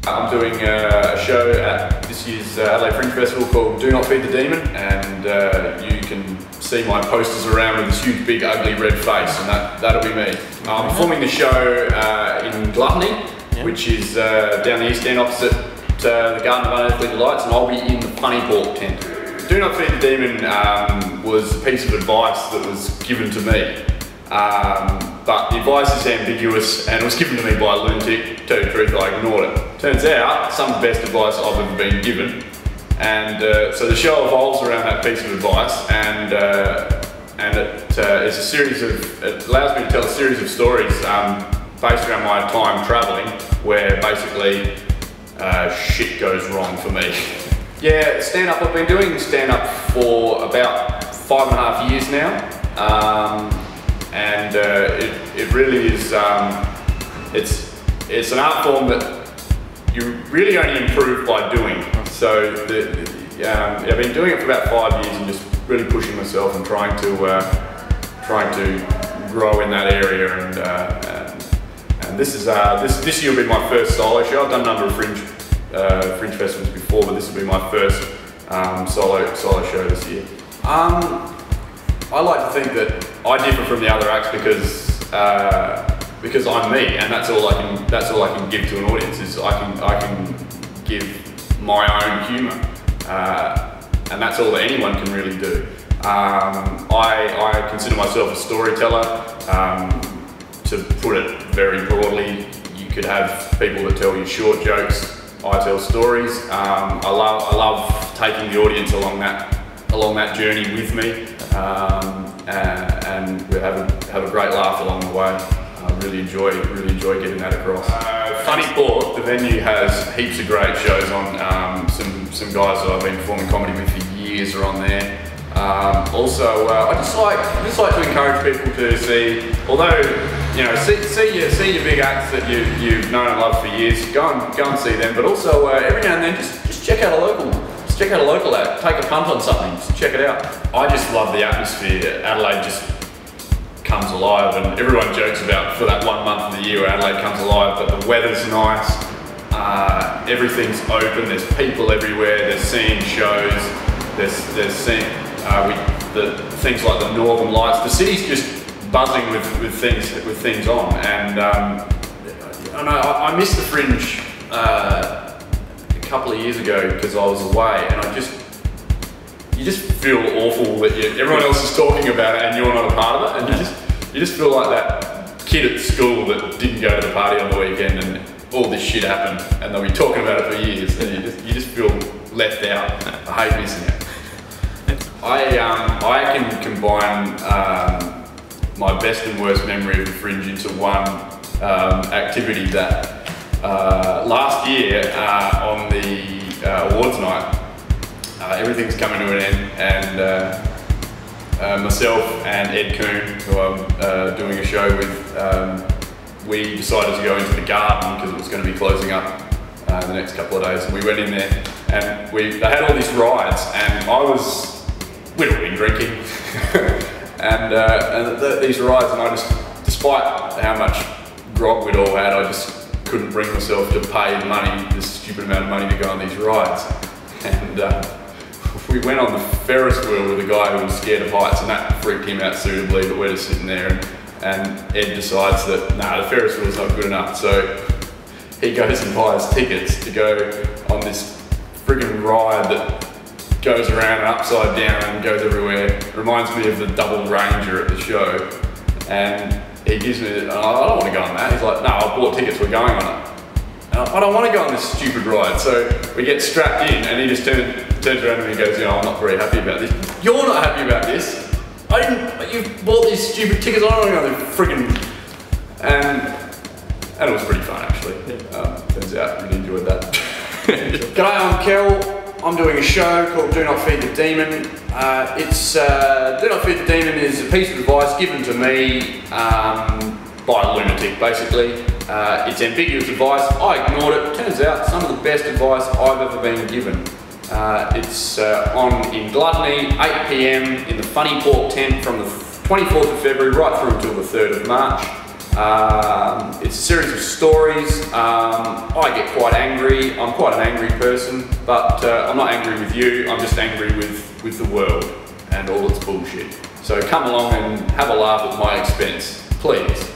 I'm doing a show at this year's Adelaide Fringe Festival called Do Not Feed the Demon, and you can see my posters around with this huge big ugly red face, and that'll be me. I'm performing the show in Gluttony, which is down the East End opposite the Garden of Unearthly Delights, and I'll be in the Funny Pork tent. Do Not Feed the Demon was a piece of advice that was given to me. But the advice is ambiguous and it was given to me by a lunatic. To tell you the truth, I ignored it. Turns out, some of the best advice I've ever been given. And so the show evolves around that piece of advice, and it's a series of, it allows me to tell a series of stories based around my time travelling, where basically shit goes wrong for me. Yeah, stand-up, I've been doing stand-up for about 5.5 years now. And it really is, it's an art form that you really only improve by doing. So I've been doing it for about 5 years and just really pushing myself and trying to grow in that area. And this year will be my first solo show. I've done a number of fringe festivals before, but this will be my first solo show this year. I like to think that I differ from the other acts because I'm me, and that's all I can give to an audience. Is I can give my own humour, and that's all that anyone can really do. I consider myself a storyteller. To put it very broadly, you could have people that tell you short jokes. I tell stories. I love taking the audience along that journey with me. And we have a great laugh along the way. I really enjoy getting that across. Funny Pork, the venue has heaps of great shows on. Some guys that I've been performing comedy with for years are on there. Also, I just like to encourage people to see, although you know, see your big acts that you've known and loved for years. Go and see them, but also every now and then just check out a local. Check out a local act, take a punt on something, just check it out. I just love the atmosphere. Adelaide just comes alive, and everyone jokes about for that 1 month of the year where Adelaide comes alive, but the weather's nice, everything's open, there's people everywhere, they're seeing shows, there's seeing things like the Northern Lights. The city's just buzzing with things on, and I miss the Fringe a couple of years ago because I was away, and you just feel awful that everyone else is talking about it and you're not a part of it, and you just feel like that kid at school that didn't go to the party on the weekend and all this shit happened and they'll be talking about it for years, and you just feel left out. I hate missing it. I can combine my best and worst memory of the Fringe into one activity that last year on the awards night, everything's coming to an end, and myself and Ed Coon, who I'm doing a show with, we decided to go into the Garden because it was going to be closing up the next couple of days, and we went in there and they had all these rides, and we'd all been drinking and these rides, and I just, despite how much grog we'd all had, I just couldn't bring myself to pay the money, this stupid amount of money to go on these rides. And we went on the Ferris wheel with a guy who was scared of heights, and that freaked him out suitably, but we're just sitting there, and Ed decides that, nah, the Ferris wheel's not good enough, so he goes and buys tickets to go on this friggin' ride that goes around and upside down and goes everywhere. It reminds me of the Double Ranger at the show, and he gives me, I don't want to go on that. He's like, no, I bought tickets, we're going on it. And I don't want to go on this stupid ride. So we get strapped in, and he just turns around to me and goes, you know, I'm not very happy about this. You're not happy about this? You bought these stupid tickets, I don't want to go on the friggin'... And it was pretty fun, actually. Turns out I really enjoyed that. G'day, I'm Kel. I'm doing a show called Do Not Feed the Demon. Do Not Feed the Demon is a piece of advice given to me by a lunatic, basically. It's ambiguous advice. I ignored it. Turns out some of the best advice I've ever been given. It's on in Gluttony, 8 PM in the Funny Pork tent from the 24th of February right through until the 3rd of March. It's a series of stories. I get quite angry. I'm quite an angry person, but I'm not angry with you. I'm just angry with the world and all its bullshit. So come along and have a laugh at my expense, please.